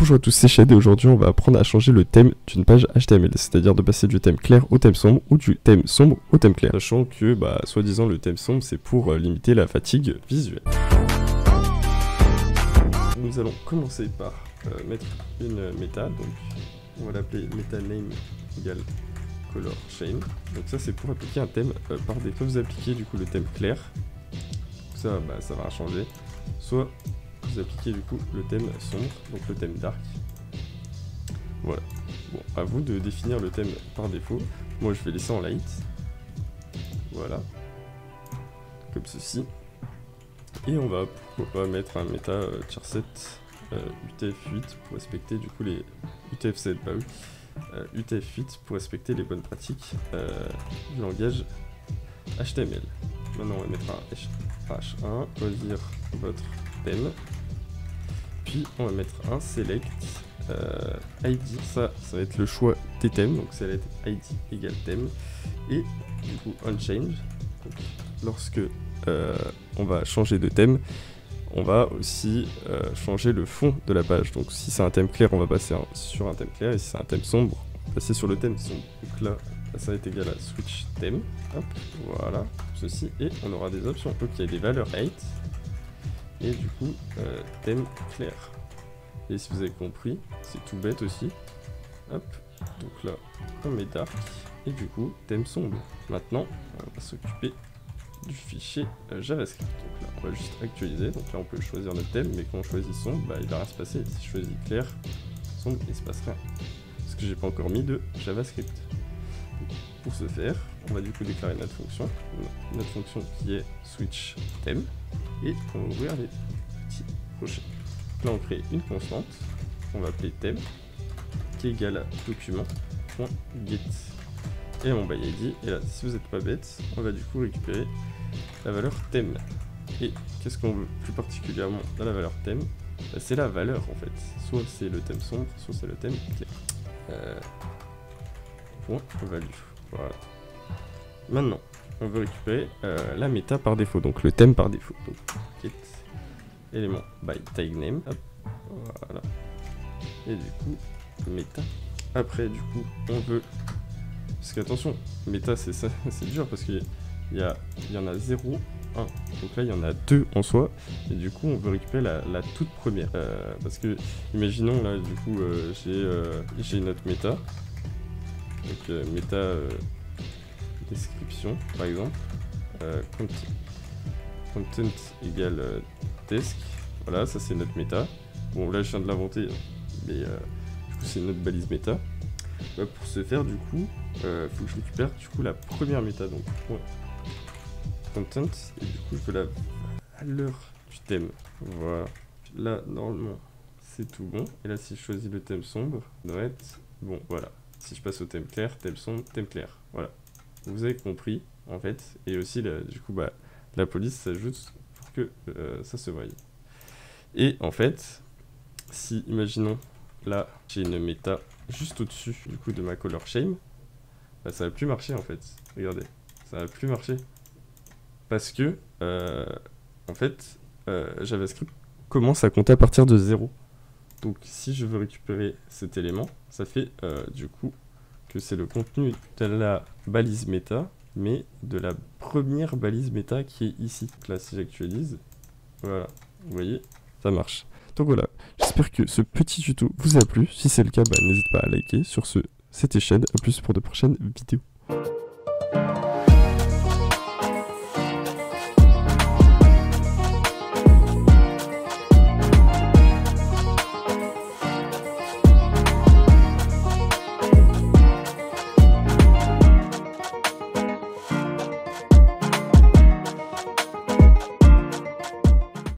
Bonjour à tous, c'est Shed et aujourd'hui on va apprendre à changer le thème d'une page HTML, c'est-à-dire de passer du thème clair au thème sombre ou du thème sombre au thème clair. Sachant que, soi-disant, le thème sombre c'est pour limiter la fatigue visuelle. Nous allons commencer par mettre une méta, donc on va l'appeler MetaName égale color chain. Donc ça c'est pour appliquer un thème par défaut. Vous appliquez du coup le thème clair, ça va changer, soit vous appliquez du coup le thème sombre, donc le thème dark. Voilà. Bon, à vous de définir le thème par défaut. Moi je vais laisser en light. Voilà. Comme ceci. Et on va pourquoi pas mettre un méta charset UTF-8 pour respecter du coup les UTF-7, bah oui. UTF-8 pour respecter les bonnes pratiques du langage HTML. Maintenant on va mettre un H1, choisir votre thème. Puis on va mettre un select ID, ça va être le choix des thèmes, donc ça va être ID égale thème. Et du coup onChange, donc lorsque on va changer de thème, on va aussi changer le fond de la page. Donc si c'est un thème clair, on va passer sur un thème clair, et si c'est un thème sombre, on va passer sur le thème sombre. Donc là, ça va être égal à switch theme, hop, voilà, ceci, et on aura des options, donc il y a des valeurs 8, et du coup, thème clair. Et si vous avez compris, c'est tout bête aussi, hop, donc là, on met dark, et du coup, thème sombre. Maintenant, on va s'occuper du fichier JavaScript. Donc là, on va juste actualiser. Donc là, on peut choisir notre thème, mais quand on choisit sombre, il va rien se passer. Si je choisis clair, sombre, il se passe rien. Parce que j'ai pas encore mis de JavaScript. Donc, pour ce faire, on va du coup déclarer notre fonction qui est switch theme, et on va ouvrir les petits crochets. Là, on crée une constante, on va appeler thème, qui est égale à document.get. Et on va y ID, et là, si vous n'êtes pas bête, on va du coup récupérer la valeur thème. Et qu'est-ce qu'on veut plus particulièrement dans la valeur thème? C'est la valeur en fait. Soit c'est le thème sombre, soit c'est le thème clair. Point value. Voilà. Maintenant, on veut récupérer la méta par défaut, donc le thème par défaut. Donc, get élément by tagname. Hop, voilà. Et du coup, méta. Après, du coup, on veut. Parce qu'attention, méta c'est ça, c'est dur parce qu'il y en a 0, 1. Donc là il y en a 2 en soi. Et du coup on veut récupérer la toute première. Parce que imaginons là du coup j'ai notre méta. Donc méta description par exemple. Content égale desk. Voilà, ça c'est notre méta. Bon là je viens de l'inventer, mais du coup c'est notre balise méta. Pour ce faire du coup, faut que je récupère du coup la première méta, donc content, et du coup je veux la valeur du thème. Voilà. Là normalement c'est tout bon. Et là si je choisis le thème sombre, ça doit être bon. Voilà. Si je passe au thème clair, thème sombre, thème clair. Voilà. Vous avez compris en fait. Et aussi du coup la police s'ajoute pour que ça se voie. Et en fait, si imaginons là j'ai une méta juste au-dessus du coup de ma color shame, ça va plus marcher en fait. Regardez, ça va plus marcher parce que en fait JavaScript commence à compter à partir de 0. Donc si je veux récupérer cet élément, ça fait du coup que c'est le contenu de la balise méta, mais de la première balise méta qui est ici. Donc là si j'actualise, voilà, vous voyez, ça marche. Donc voilà, j'espère que ce petit tuto vous a plu. Si c'est le cas, n'hésite pas à liker. Sur ce, c'était Shed, à plus pour de prochaines vidéos.